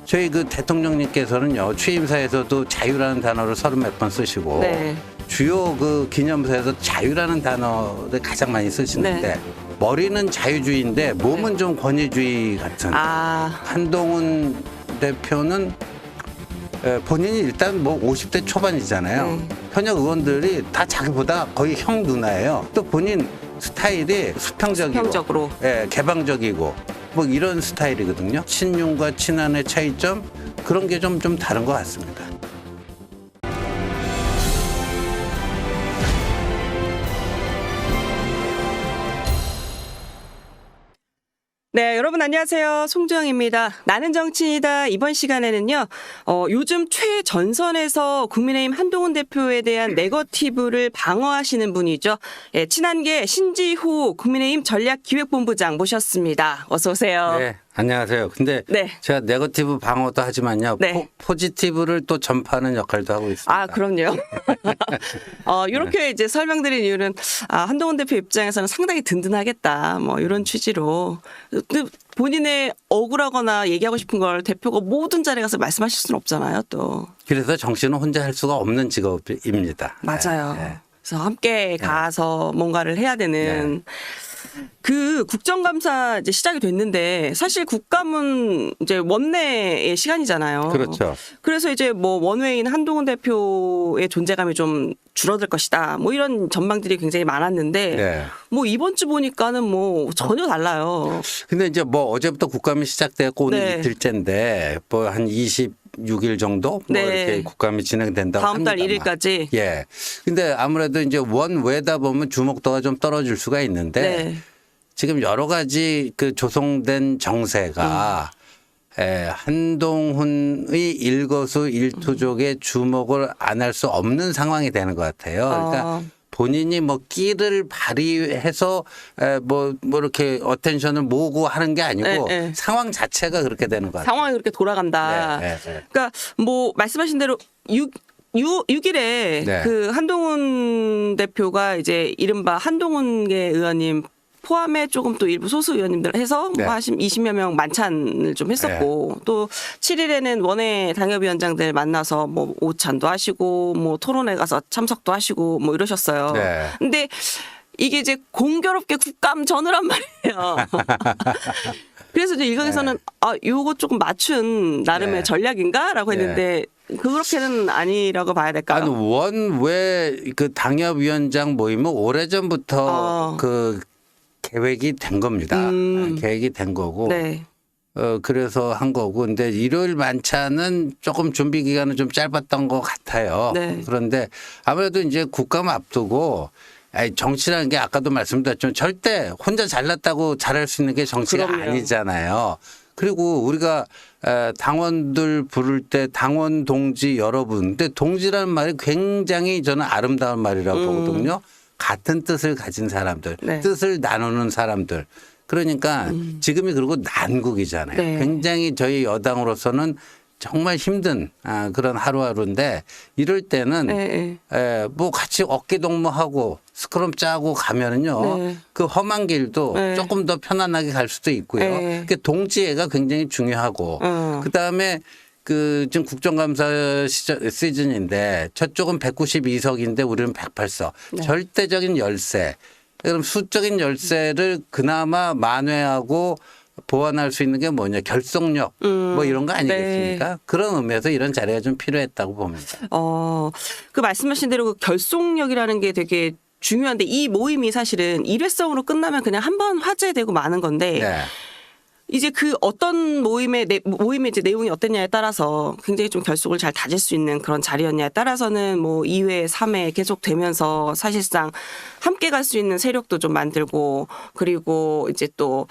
저희 그 대통령님께서는요 취임사에서도 자유라는 단어를 30몇 번 쓰시고 네. 주요 그 기념사에서 자유라는 단어를 가장 많이 쓰시는데 네. 머리는 자유주의인데 몸은 좀 권위주의 같은 한동훈 대표는 본인이 일단 뭐 50대 초반이잖아요. 현역 의원들이 다 자기보다 거의 형 누나예요. 또 본인 스타일이 수평적으로 개방적이고 뭐 이런 스타일이거든요. 친윤과 친한의 차이점 그런 게 좀 다른 것 같습니다. 네, 여러분 안녕하세요. 송주영입니다. 나는 정치이다. 이번 시간에는요. 요즘 최전선에서 국민의힘 한동훈 대표에 대한 네거티브를 방어하시는 분이죠. 예, 친한계 신지후 국민의힘 전략기획본부장 모셨습니다. 어서 오세요. 네, 안녕하세요. 근데 제가 네거티브 방어도 하지만요. 포지티브를 또 전파하는 역할도 하고 있습니다. 아, 그럼요. 이렇게 이제 설명드린 이유는 한동훈 대표 입장에서는 상당히 든든하겠다. 뭐 이런 취지로. 근데 본인의 억울하거나 얘기하고 싶은 걸 대표가 모든 자리에 가서 말씀하실 수는 없잖아요, 또. 그래서 정치는 혼자 할 수가 없는 직업입니다. 맞아요. 그래서 함께 가서 뭔가를 해야 되는. 그 국정감사 이제 시작이 됐는데 사실 국감은 이제 원내의 시간이잖아요. 그렇죠. 그래서 이제 뭐 원외인 한동훈 대표의 존재감이 좀 줄어들 것이다. 뭐 이런 전망들이 굉장히 많았는데 뭐 이번 주 보니까는 뭐 전혀 달라요. 근데 이제 뭐 어제부터 국감이 시작됐고 오늘 이틀째인데 뭐 한 26일 정도 뭐 이렇게 국감이 진행된다고 다음 달 합니다만. 1일까지. 예. 근데 아무래도 이제 원외다 보면 주목도가 좀 떨어질 수가 있는데 지금 여러 가지 그 조성된 정세가 한동훈의 일거수일투족에 주목을 안 할 수 없는 상황이 되는 것 같아요. 그러니까 본인이 뭐 끼를 발휘해서 뭐 이렇게 어텐션을 모으고 하는 게 아니고 상황 자체가 그렇게 되는 것 같아요. 상황이 그렇게 돌아간다. 그러니까 뭐 말씀하신 대로 6일에 그 한동훈 대표가 이제 이른바 한동훈계 의원님 포함해 조금 또 일부 소수 의원님들 해서 뭐 한 20여 명 만찬을 좀 했었고 또 7일에는 원외 당협위원장들 만나서 뭐 오찬도 하시고 뭐 토론회 가서 참석도 하시고 뭐 이러셨어요. 근데 이게 이제 공교롭게 국감 전후란 말이에요. 그래서 이제 일각에서는 요거 조금 맞춘 나름의 전략인가라고 했는데 그렇게는 아니라고 봐야 될까요? 아니 원외 그 당협위원장 모임은 오래전부터 그 계획이 된 겁니다. 계획이 된 거고. 그래서 한 거고. 근데 일요일 만찬은 조금 준비 기간은 좀 짧았던 것 같아요. 그런데 아무래도 이제 국감 앞두고 정치라는 게 아까도 말씀드렸지만 절대 혼자 잘났다고 잘할 수 있는 게 정치가 아니잖아요. 그리고 우리가 당원들 부를 때 당원 동지 여러분. 근데 동지라는 말이 굉장히 저는 아름다운 말이라고 보거든요. 같은 뜻을 가진 사람들, 뜻을 나누는 사람들. 그러니까 지금이 그리고 난국이잖아요. 굉장히 저희 여당으로서는 정말 힘든 그런 하루하루인데 이럴 때는 뭐 같이 어깨동무하고 스크럼 짜고 가면은요. 그 험한 길도 조금 더 편안하게 갈 수도 있고요. 그러니까 동지애가 굉장히 중요하고 그다음에 그 지금 국정감사 시즌인데 저쪽은 192석인데 우리는 108석. 절대적인 열세. 그럼 수적인 열세를 그나마 만회하고 보완할 수 있는 게 뭐냐. 결속력 뭐 이런 거 아니겠습니까? 그런 의미에서 이런 자리가 좀 필요했다고 봅니다. 그 말씀하신 대로 그 결속력이라는 게 되게 중요한데 이 모임이 사실은 일회성으로 끝나면 그냥 한 번 화제되고 마는 건데 이제 그 어떤 모임의 이제 내용이 어땠냐에 따라서 굉장히 좀 결속을 잘 다질 수 있는 그런 자리였냐에 따라서는 뭐 2회, 3회 계속 되면서 사실상 함께 갈 수 있는 세력도 좀 만들고 그리고 이제 또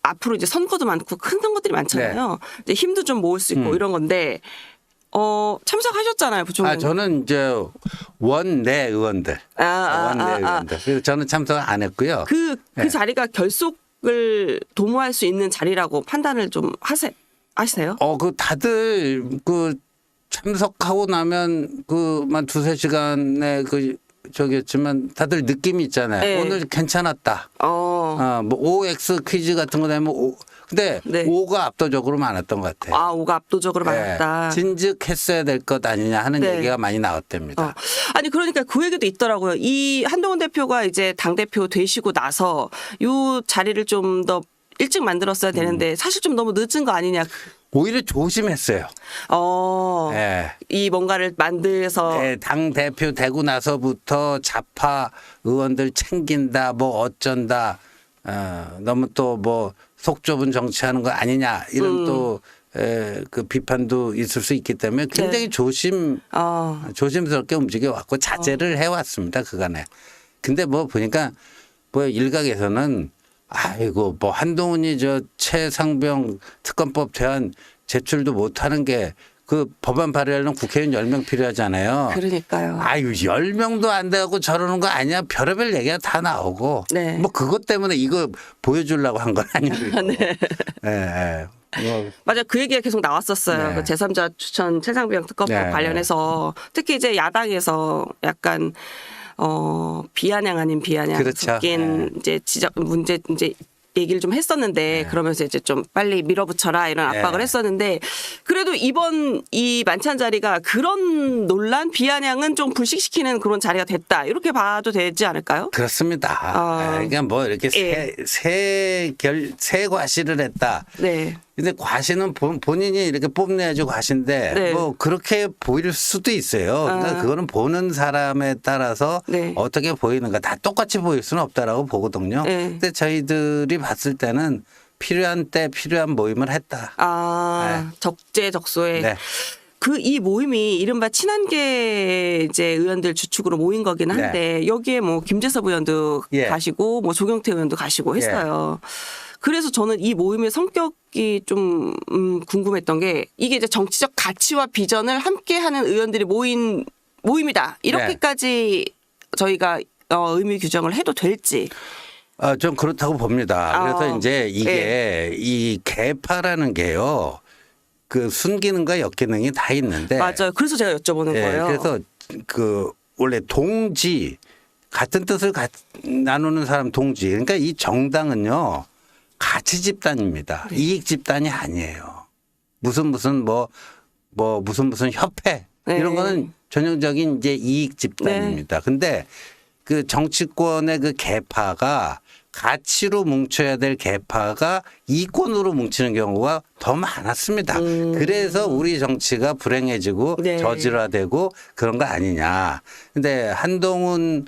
앞으로 이제 선거도 많고 큰 선거들이 많잖아요. 이제 힘도 좀 모을 수 있고 이런 건데 참석하셨잖아요, 부총리. 저는 이제 원내 의원들. 원내 의원들. 그래서 저는 참석 안 했고요. 그 자리가 결속을 도모할 수 있는 자리라고 판단을 좀 하세요? 그 다들 그 참석하고 나면 그만 2-3시간에 그 저기였지만 다들 느낌이 있잖아요. 오늘 괜찮았다. 뭐 OX 퀴즈 같은 거 되면 근데 네. 5가 압도적으로 많았던 것 같아요. 아, 5가 압도적으로 많았다. 진즉했어야 될 것 아니냐 하는 네. 얘기가 많이 나왔답니다. 아니 그러니까 그 얘기도 있더라고요. 이 한동훈 대표가 이제 당대표 되시고 나서 요 자리를 좀 더 일찍 만들었어야 되는데 사실 좀 너무 늦은 거 아니냐. 오히려 조심했어요. 이 뭔가를 만들어서 당 대표 되고 나서부터 좌파 의원들 챙긴다, 뭐 어쩐다, 너무 또 뭐 속 좁은 정치하는 거 아니냐 이런 또 그 비판도 있을 수 있기 때문에 굉장히 조심스럽게 움직여 왔고 자제를 해왔습니다 그간에. 근데 뭐 보니까 뭐 일각에서는 아이고 뭐 한동훈이 저 최상병 특검법 대안 제출도 못하는 게 그 법안 발의하려면 국회의원 10명 필요하잖아요. 그러니까요. 아유 10명도 안 돼갖고 저러는 거 아니야. 별의별 얘기가 다 나오고 네. 뭐 그것 때문에 이거 보여주려고 한 건 아니고. 네. 맞아 그 얘기가 계속 나왔었어요. 네. 그 제3자 추천 최상병 특검법 네. 관련해서 특히 이제 야당에서 약간 비아냥 아닌 비아냥 그렇죠. 섞인 이제 지적 문제 이제 얘기를 좀 했었는데 그러면서 이제 좀 빨리 밀어붙여라 이런 압박을 했었는데 그래도 이번 이 만찬 자리가 그런 논란 비아냥은 좀 불식시키는 그런 자리가 됐다 이렇게 봐도 되지 않을까요? 그렇습니다. 그러니까 뭐 이렇게 새 과시를 했다. 네. 근데 과시는 본인이 이렇게 뽐내야지 과시인데 네. 뭐 그렇게 보일 수도 있어요. 그러니까 그거는 보는 사람에 따라서 네. 어떻게 보이는가 다 똑같이 보일 수는 없다라고 보거든요. 네. 근데 저희들이 봤을 때는 필요한 때 필요한 모임을 했다. 적재적소에. 네. 그 이 모임이 이른바 친한계 이제 의원들 주축으로 모인 거긴 한데 여기에 뭐 김재섭 의원도 가시고 뭐 조경태 의원도 가시고 했어요. 그래서 저는 이 모임의 성격이 좀 궁금했던 게 이게 이제 정치적 가치와 비전을 함께하는 의원들이 모인 모임이다. 이렇게까지 저희가 의미 규정을 해도 될지. 좀 그렇다고 봅니다. 그래서 이제 이게 이 개파라는 게요. 그 순기능과 역기능이 다 있는데. 맞아요. 그래서 제가 여쭤보는 거예요. 그래서 그 원래 동지 같은 뜻을 나누는 사람 동지. 그러니까 이 정당은요. 가치 집단입니다. 이익 집단이 아니에요. 무슨 협회 이런 거는 전형적인 이제 이익 집단입니다. 근데 그 정치권의 그 개파가 가치로 뭉쳐야 될 개파가 이권으로 뭉치는 경우가 더 많았습니다. 그래서 우리 정치가 불행해지고 저질화되고 그런 거 아니냐. 근데 한동훈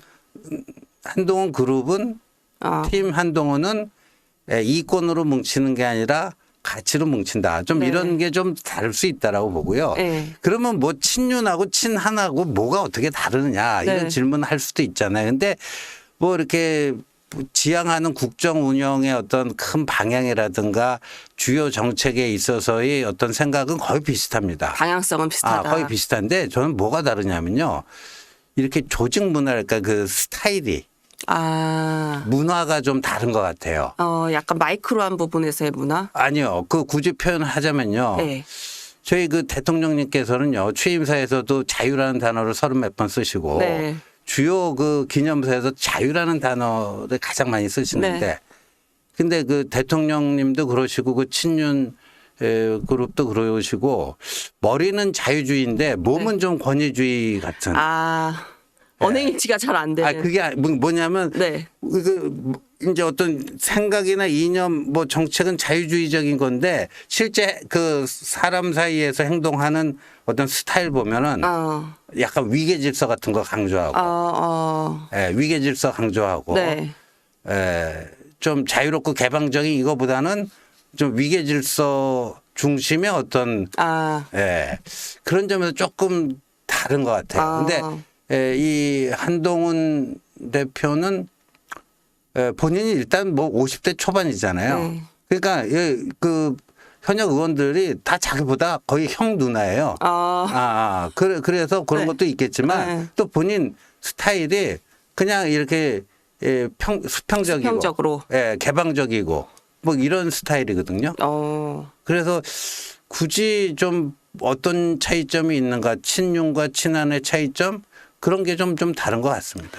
그룹은 팀 한동훈은 이권으로 뭉치는 게 아니라 가치로 뭉친다. 좀 이런 게 좀 다를 수 있다라고 보고요. 그러면 뭐 친윤하고 친한하고 뭐가 어떻게 다르느냐 이런 질문을 할 수도 있잖아요. 근데 뭐 이렇게 지향하는 국정 운영의 어떤 큰 방향이라든가 주요 정책에 있어서의 어떤 생각은 거의 비슷합니다. 방향성은 비슷하다. 거의 비슷한데 저는 뭐가 다르냐면요. 이렇게 조직 문화랄까 그 스타일이 문화가 좀 다른 것 같아요. 약간 마이크로한 부분에서의 문화? 아니요. 그 굳이 표현하자면요. 저희 그 대통령님께서는요. 취임사에서도 자유라는 단어를 30몇 번 쓰시고 주요 그 기념사에서 자유라는 단어를 가장 많이 쓰시는데 근데 그 대통령님도 그러시고 그 친윤 그룹도 그러시고 머리는 자유주의인데 몸은 좀 권위주의 같은. 언행일치가 잘 안 되는. 그게 뭐냐면 그 이제 어떤 생각이나 이념 뭐 정책은 자유주의적인 건데 실제 그 사람 사이에서 행동하는 어떤 스타일 보면은 약간 위계 질서 같은 거 강조하고 위계 질서 강조하고 좀 자유롭고 개방적인 이거보다는 좀 위계 질서 중심의 어떤 그런 점에서 조금 다른 것 같아요. 근데 이 한동훈 대표는 본인이 일단 뭐 50대 초반이잖아요. 그러니까 그 현역 의원들이 다 자기보다 거의 형 누나예요. 그래서 그런 것도 있겠지만 또 본인 스타일이 그냥 이렇게 수평적이고 개방적이고 뭐 이런 스타일이거든요. 그래서 굳이 좀 어떤 차이점이 있는가 친윤과 친한의 차이점 그런 게 좀 다른 것 같습니다.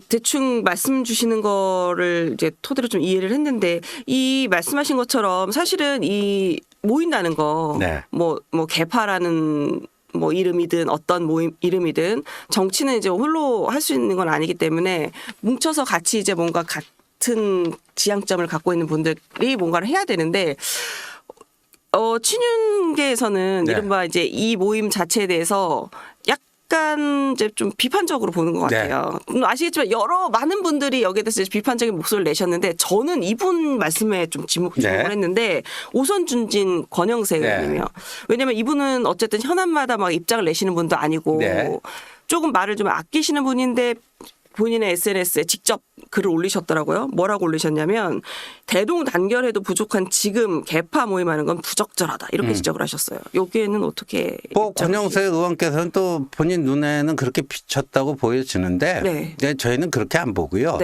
대충 말씀 주시는 거를 이제 토대로 좀 이해를 했는데 이 말씀하신 것처럼 사실은 이 모인다는 거 네. 뭐 개파라는 뭐 이름이든 어떤 모임 이름이든 정치는 이제 홀로 할 수 있는 건 아니기 때문에 뭉쳐서 같이 이제 뭔가 같은 지향점을 갖고 있는 분들이 뭔가를 해야 되는데 친윤계에서는 네. 이른바 이제 이 모임 자체에 대해서 약간 이제 좀 비판적으로 보는 것 같아요. 아시겠지만 많은 분들이 여기에 대해서 비판적인 목소리를 내셨는데 저는 이분 말씀에 좀 주목을 했는데 오선준진 권영세 의원님이요. 왜냐하면 이분은 어쨌든 현안마다 막 입장을 내시는 분도 아니고 조금 말을 좀 아끼시는 분인데 본인의 SNS에 직접 글을 올리셨더라고요. 뭐라고 올리셨냐면 대동단결해도 부족한 지금 개파 모임하는 건 부적절하다. 이렇게 지적을 하셨어요. 여기에는 어떻게 권영세 의원께서는 또 본인 눈에는 그렇게 비쳤다고 보여지는데 저희는 그렇게 안 보고요.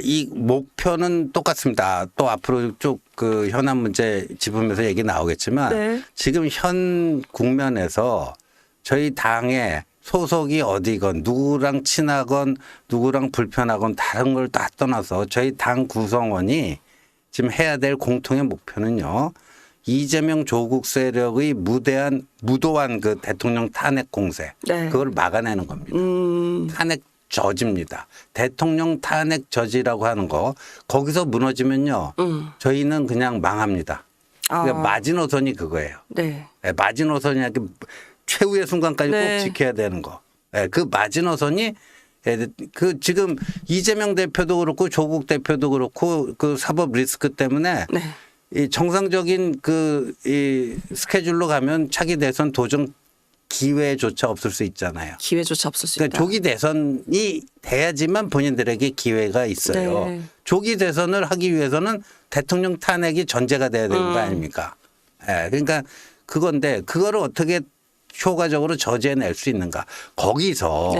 이 목표는 똑같습니다. 또 앞으로 쭉 그 현안 문제 짚으면서 얘기 나오겠지만 지금 현 국면에서 저희 당의 소속이 어디건 누구랑 친하건 누구랑 불편하건 다른 걸 다 떠나서 저희 당 구성원이 지금 해야 될 공통의 목표는요. 이재명 조국 세력의 무도한 그 대통령 탄핵 공세 그걸 막아내는 겁니다. 탄핵 저지입니다. 대통령 탄핵 저지라고 하는 거 거기서 무너지면요. 저희는 그냥 망합니다. 그러니까 마지노선이 그거예요. 마지노선이 최후의 순간까지 꼭 지켜야 되는 거. 그 마지노선이 그 지금 이재명 대표도 그렇고 조국 대표도 그렇고 그 사법 리스크 때문에 이 정상적인 이 스케줄로 가면 차기 대선 도전 기회조차 없을 수 있잖아요. 기회조차 없을 수 있다. 그러니까 조기 대선이 돼야지만 본인들에게 기회가 있어요. 조기 대선을 하기 위해서는 대통령 탄핵이 전제가 돼야 되는 거 아닙니까? 그러니까 그건데 그거를 어떻게 효과적으로 저지해낼 수 있는가. 거기서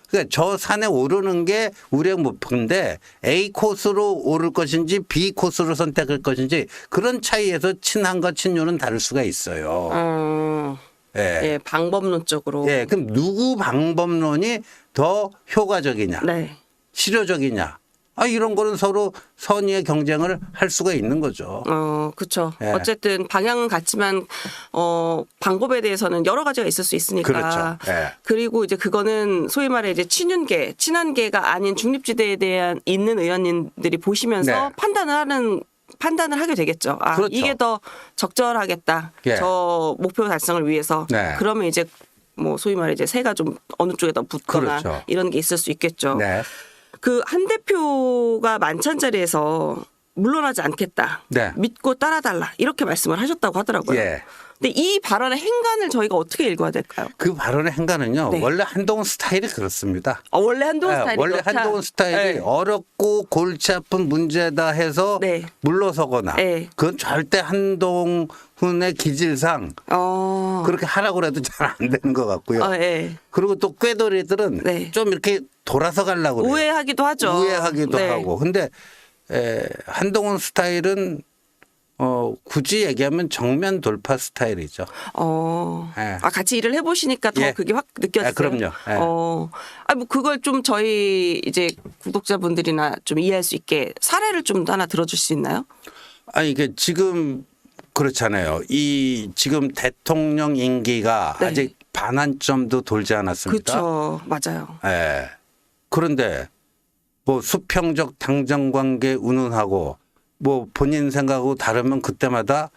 그러니까 저 산에 오르는 게 우리의 목표인데 A 코스로 오를 것인지 B 코스로 선택할 것인지 그런 차이에서 친한과 친윤은 다를 수가 있어요. 방법론적으로. 그럼 누구 방법론이 더 효과적이냐, 실효적이냐. 이런 거는 서로 선의의 경쟁을 할 수가 있는 거죠. 그렇죠. 어쨌든 방향은 같지만 방법에 대해서는 여러 가지가 있을 수 있으니까. 그리고 이제 그거는 소위 말해 이제 친한계가 아닌 중립지대에 대한 있는 의원님들이 보시면서 판단을 하게 되겠죠. 이게 더 적절하겠다. 저 목표 달성을 위해서. 그러면 이제 뭐 소위 말해 이제 새가 좀 어느 쪽에 더 붙거나 이런 게 있을 수 있겠죠. 그 한 대표가 만찬 자리에서 물러나지 않겠다. 믿고 따라달라. 이렇게 말씀을 하셨다고 하더라고요. 근데 이 발언의 행간을 저희가 어떻게 읽어야 될까요? 그 발언의 행간은요. 원래 한동훈 스타일이 그렇습니다. 원래 한동훈 스타일이 원래 한동훈 스타일이 어렵고 골치 아픈 문제다 해서 물러서거나 그건 절대 한동훈의 기질상 그렇게 하라고 해도 잘 안 되는 것 같고요. 그리고 또 꾀돌이들은 좀 이렇게 돌아서 가려고 그래요. 우회하기도 하죠. 우회하기도 하고. 근데 한동훈 스타일은 굳이 얘기하면 정면 돌파 스타일이죠. 같이 일을 해보시니까 더 그게 확 느껴졌어요. 그럼요. 뭐 그걸 좀 저희 이제 구독자분들이나 좀 이해할 수 있게 사례를 좀 하나 들어줄 수 있나요? 이게 지금 그렇잖아요. 이 지금 대통령 임기가 아직 반환점도 돌지 않았습니다. 그렇죠. 맞아요. 그런데 뭐 수평적 당정 관계 운운하고 뭐 본인 생각하고 다르면 그때마다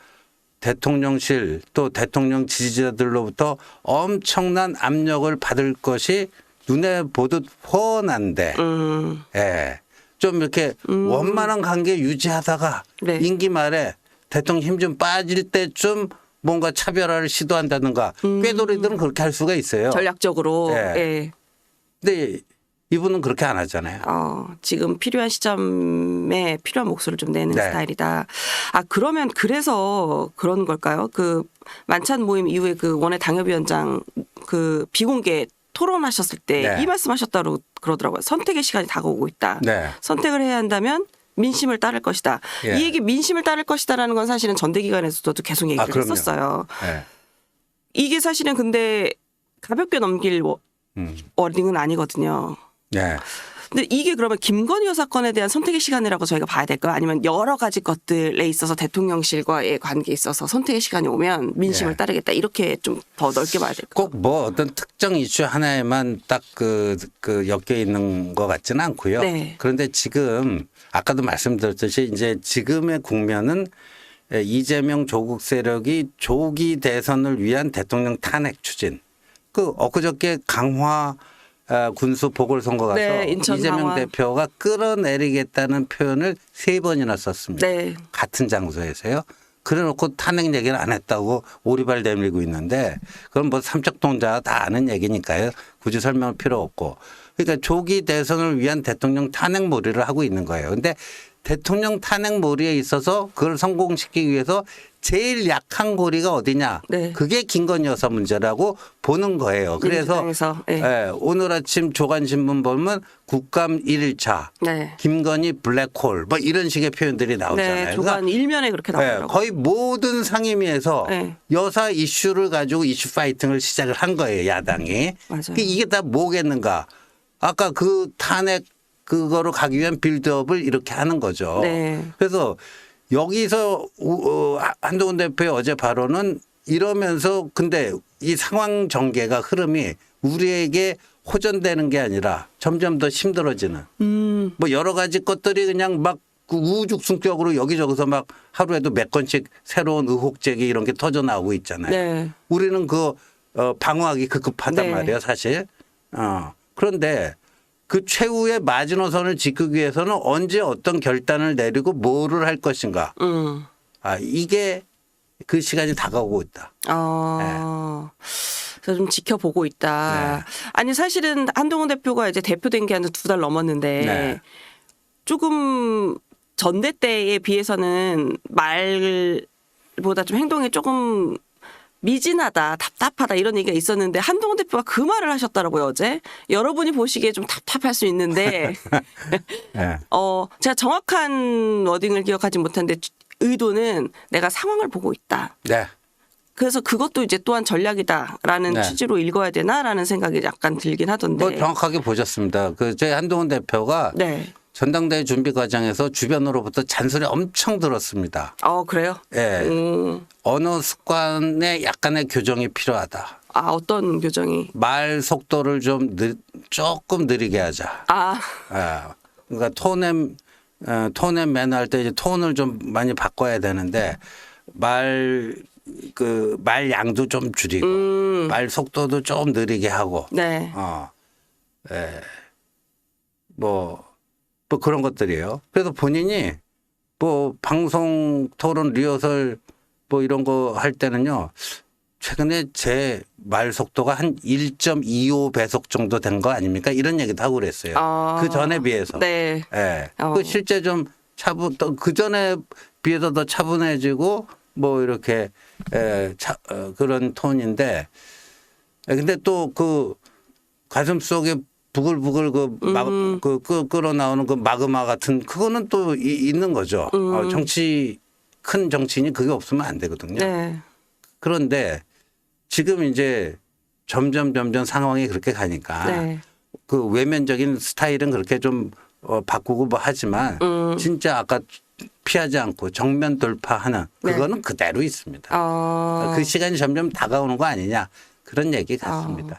대통령실 또 대통령 지지자들로부터 엄청난 압력을 받을 것이 눈에 보듯 훤한데 좀 이렇게 원만한 관계 유지하다가 임기 말에 대통령 힘 좀 빠질 때쯤 뭔가 차별화를 시도한다든가 꾀돌이들은 그렇게 할 수가 있어요. 전략적으로. 근데 이분은 그렇게 안 하잖아요. 지금 필요한 시점에 필요한 목소리를 좀 내는 스타일이다. 그러면 그래서 그런 걸까요? 그 만찬 모임 이후에 그 원외 당협위원장 그 비공개 토론하셨을 때 이 말씀하셨다고 그러더라고요. 선택의 시간이 다가오고 있다. 선택을 해야 한다면 민심을 따를 것이다. 이 얘기 민심을 따를 것이다라는 건 사실은 전대기관에서도 계속 얘기를 했었어요. 이게 사실은 근데 가볍게 넘길 워딩은 아니거든요. 근데 이게 그러면 김건희 여사 건에 대한 선택의 시간이라고 저희가 봐야 될까요? 아니면 여러 가지 것들에 있어서 대통령실과의 관계에 있어서 선택의 시간이 오면 민심을 예. 따르겠다 이렇게 좀 더 넓게 봐야 될까요? 꼭 뭐 어떤 특정 이슈 하나에만 딱 그 엮여 있는 것 같지는 않고요. 네. 그런데 지금 아까도 말씀드렸듯이 이제 지금의 국면은 이재명 조국 세력이 조기 대선을 위한 대통령 탄핵 추진. 그 엊그저께 강화 군수 보궐선거 가서 네, 인천 이재명 강화. 대표가 끌어내리겠다는 표현을 3번이나 썼습니다. 네. 같은 장소에서요. 그래놓고 탄핵 얘기를 안 했다고 오리발 내밀고 있는데 그건 뭐 삼척동자 다 아는 얘기니까요. 굳이 설명할 필요 없고. 그러니까 조기 대선을 위한 대통령 탄핵 몰이를 하고 있는 거예요. 근데 대통령 탄핵 몰이에 있어서 그걸 성공시키기 위해서 제일 약한 고리가 어디냐. 네. 그게 김건희 여사 문제라고 보는 거예요. 그래서 민주당에서, 네. 예, 오늘 아침 조간신문 보면 국감 1일차 네. 김건희 블랙홀 뭐 이런 식의 표현들이 나오잖아요. 네, 조간 일면에 그렇게 예, 나오더라고요. 거의 모든 상임위에서 네. 여사 이슈를 가지고 이슈 파이팅을 시작을 한 거예요. 야당이. 맞아요. 이게 다 뭐겠는가. 아까 그 탄핵 그거로 가기 위한 빌드업을 이렇게 하는 거죠. 네. 그래서 여기서 한동훈 대표의 어제 발언은 이러면서 근데 이 상황 전개가 흐름이 우리에게 호전되는 게 아니라 점점 더 힘들어지는 뭐 여러 가지 것들이 그냥 막 우후죽순격으로 여기저기서 막 하루에도 몇 건씩 새로운 의혹 제기 이런 게 터져 나오고 있잖아요. 네. 우리는 그 방어하기 급급하단 네. 말이에요, 사실. 그런데 그 최후의 마지노선을 지키기 위해서는 언제 어떤 결단을 내리고 뭐를 할 것인가. 이게 그 시간이 다가오고 있다. 그래서 좀 지켜보고 있다. 네. 아니 사실은 한동훈 대표가 이제 대표된 게 한 2달 넘었는데 네. 조금 전대 때에 비해서는 말보다 좀 행동이 조금 미진하다, 답답하다 이런 얘기가 있었는데 한동훈 대표가 그 말을 하셨더라고요 어제. 여러분이 보시기에 좀 답답할 수 있는데 네. 제가 정확한 워딩을 기억하지 못하는데 의도는 내가 상황을 보고 있다. 네. 그래서 그것도 이제 또한 전략이다라는 네. 취지로 읽어야 되나라는 생각이 약간 들긴 하던데. 뭐 정확하게 보셨습니다. 저희 한동훈 대표가 네. 전당대회 준비 과정에서 주변으로부터 잔소리 엄청 들었습니다. 그래요? 예. 언어 습관에 약간의 교정이 필요하다. 어떤 교정이? 말 속도를 좀 조금 느리게 하자. 예. 그러니까 톤앤 매너 할 때 이제 톤을 좀 많이 바꿔야 되는데 말 양도 좀 줄이고 말 속도도 좀 느리게 하고. 네. 예. 뭐 그런 것들이에요. 그래서 본인이 뭐 방송 토론 리허설 뭐 이런 거 할 때는요. 최근에 제 말 속도가 한 1.25배속 정도 된 거 아닙니까? 이런 얘기도 하고 그랬어요. 그 전에 비해서. 네. 예. 그 실제 좀 그 전에 비해서 더 차분해지고 뭐 이렇게 그런 톤인데 근데 또 그 가슴 속에 부글부글 끌어 나오는 그 마그마 같은 그거는 또 있는 거죠. 큰 정치인이 그게 없으면 안 되거든요. 네. 그런데 지금 이제 점점 상황이 그렇게 가니까 네. 그 외면적인 스타일은 그렇게 좀 바꾸고 뭐 하지만 진짜 아까 피하지 않고 정면 돌파하는 그거는 그대로 있습니다. 그 시간이 점점 다가오는 거 아니냐 그런 얘기 같습니다.